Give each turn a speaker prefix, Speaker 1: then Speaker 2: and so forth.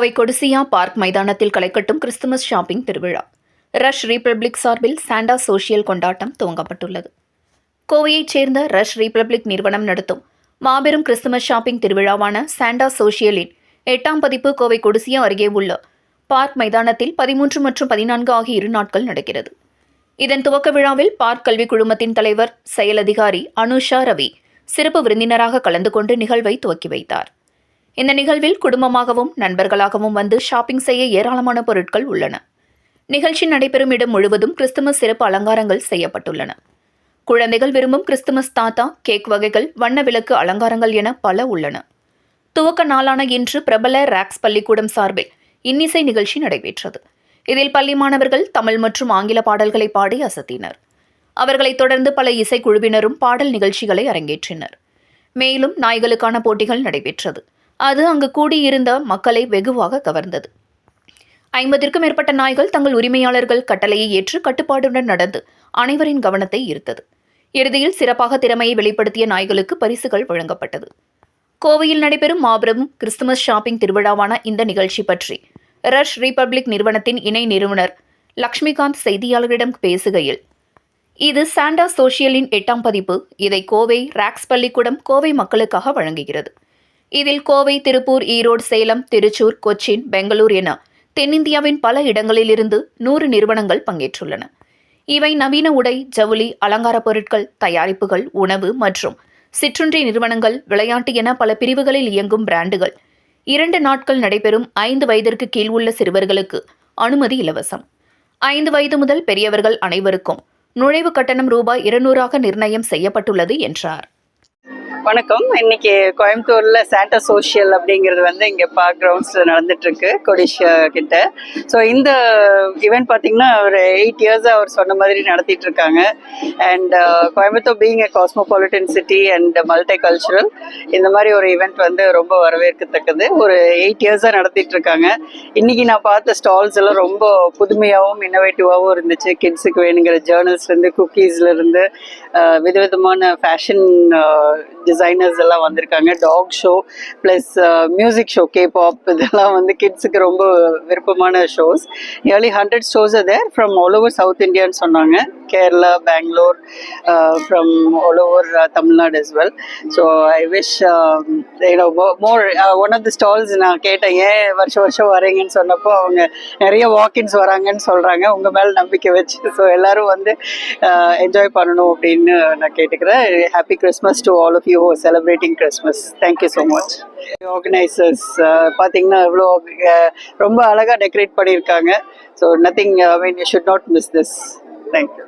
Speaker 1: Kovai Codissia park மைதானத்தில் களைக்கட்டும் Christmas shopping திருவிழா. Rush republic சார்பில் சாண்டா சோஷியல் கொண்டாட்டம் துவங்கப்பட்டுள்ளது. கோவையைச் சேர்ந்த ரஷ் ரிபப்ளிக் நிறுவனம் நடத்தும் மாபெரும் கிறிஸ்துமஸ் ஷாப்பிங் திருவிழாவான சாண்டா சோஷியலின் 8ஆம் பதிப்பு கோவை கொடிசியா அருகே உள்ள பார்க் மைதானத்தில் 13 மற்றும் 14 ஆகிய 2 நாட்கள் நடக்கிறது. இதன் துவக்க விழாவில் பார்க் கல்விக் குழுமத்தின் தலைவர் செயல் அதிகாரி அனுஷா ரவி சிறப்பு விருந்தினராக கலந்து கொண்டு நிகழ்வை துவக்கி வைத்தார். இந்த நிகழ்வில் குடும்பமாகவும் நண்பர்களாகவும் வந்து ஷாப்பிங் செய்ய ஏராளமான பொருட்கள் உள்ளன. நிகழ்ச்சி நடைபெறும் இடம் முழுவதும் கிறிஸ்துமஸ் சிறப்பு அலங்காரங்கள் செய்யப்பட்டுள்ளன. குழந்தைகள் விரும்பும் கிறிஸ்துமஸ் தாத்தா, கேக் வகைகள், வண்ண விளக்கு அலங்காரங்கள் என பல உள்ளன. துவக்க நாளான இன்று பிரபல ராக்ஸ் பள்ளிக்கூடம் சார்பில் இன்னிசை நிகழ்ச்சி நடைபெற்றது. இதில் பள்ளி மாணவர்கள் தமிழ் மற்றும் ஆங்கில பாடல்களை பாடி அசத்தினர். அவர்களைத் தொடர்ந்து பல இசைக்குழுவினரும் பாடல் நிகழ்ச்சிகளை அரங்கேற்றினர். மேலும் நாய்களுக்கான போட்டிகள் நடைபெற்றது. அது அங்கு கூடியிருந்த மக்களை வெகுவாக கவர்ந்தது. 50க்கும் மேற்பட்ட நாய்கள் தங்கள் உரிமையாளர்கள் கட்டளையை ஏற்று கட்டுப்பாடுடன் நடந்து அனைவரின் கவனத்தை ஈர்த்தது. இறுதியில் சிறப்பாக திறமையை வெளிப்படுத்திய நாய்களுக்கு பரிசுகள் வழங்கப்பட்டது. கோவையில் நடைபெறும் மாபெரும் கிறிஸ்துமஸ் ஷாப்பிங் திருவிழாவான இந்த நிகழ்ச்சி பற்றி ரஷ் ரிபப்ளிக் நிறுவனத்தின் இணை நிறுவனர் லக்ஷ்மிகாந்த் செய்தியாளர்களிடம் பேசுகையில், இது சாண்டா சோஷியலின் 8ஆம் பதிப்பு. இதை கோவை ராக்ஸ் பள்ளிக்கூடம் கோவை மக்களுக்காக வழங்குகிறது. இதில் கோவை, திருப்பூர், ஈரோடு, சேலம், திருச்சூர், கொச்சின், பெங்களூர் என தென்னிந்தியாவின் பல இடங்களிலிருந்து 100 நிறுவனங்கள் பங்கேற்றுள்ளன. இவை நவீன உடை, ஜவுளி, அலங்கார பொருட்கள், தயாரிப்புகள், உணவு மற்றும் சிற்றுண்டி நிறுவனங்கள், விளையாட்டு என பல பிரிவுகளில் இயங்கும் பிராண்டுகள். 2 நாட்கள் நடைபெறும் 5 வயதிற்கு கீழ் உள்ள சிறுவர்களுக்கு அனுமதி இலவசம். 5 வயது முதல் பெரியவர்கள் அனைவருக்கும் நுழைவு கட்டணம் ரூபாய் 200 நிர்ணயம் செய்யப்பட்டுள்ளது என்றார்.
Speaker 2: வணக்கம். இன்னைக்கு கோயம்புத்தூர்ல சாண்டா சோஷியல் அப்படிங்கிறது இங்கே பார்க் கிரவுண்ட்ஸில் நடந்துட்டுருக்கு, கொடிஷியா கிட்ட. ஸோ இந்த ஈவெண்ட் பார்த்தீங்கன்னா ஒரு 8 இயர்ஸாக அவர் சொன்ன மாதிரி நடத்திட்டு இருக்காங்க. And Coimbatore being a cosmopolitan city and multi cultural, இந்த மாதிரி ஒரு ஈவெண்ட் ரொம்ப வரவேற்கத்தக்கது. ஒரு 8 இயர்ஸாக நடத்திட்டு இருக்காங்க. இன்னைக்கு நான் பார்த்த ஸ்டால்ஸ் எல்லாம் ரொம்ப புதுமையாகவும் இன்னோவேட்டிவாகவும் இருந்துச்சு. கிட்ஸுக்கு வேணுங்கிற ஜேர்னல்ஸ்லேருந்து, குக்கீஸ்லேருந்து, விதவிதமான ஃபேஷன் டிசைனர்ஸ் எல்லாம் வந்திருக்காங்க. Talk show plus music show, K pop, இதெல்லாம் கிட்ஸுக்கு ரொம்ப விருப்பமான shows. Nearly 100 stores there from all over south இந்தியான்னு சொன்னாங்க. Kerala, Bangalore, from all over Tamil Nadu as well. So I wish more. One of the stalls நான் கேட்டேன், ஏன் வருஷம் வரீங்கன்னு சொன்னப்போ அவங்க நிறைய வாக்கின்ஸ் வராங்கன்னு சொல்கிறாங்க. உங்கள் மேலே நம்பிக்கை வச்சு ஸோ எல்லோரும் என்ஜாய் பண்ணணும் அப்படின்னு நான் கேட்டுக்கிறேன். Happy Christmas to all of you who are celebrating Christmas. Thank you so much. Organizers பாத்தீங்கன்னா இவ்வளோ ரொம்ப அழகா டெக்கரேட் பண்ணியிருக்காங்க. So nothing, I mean, you should not miss this. Thank you.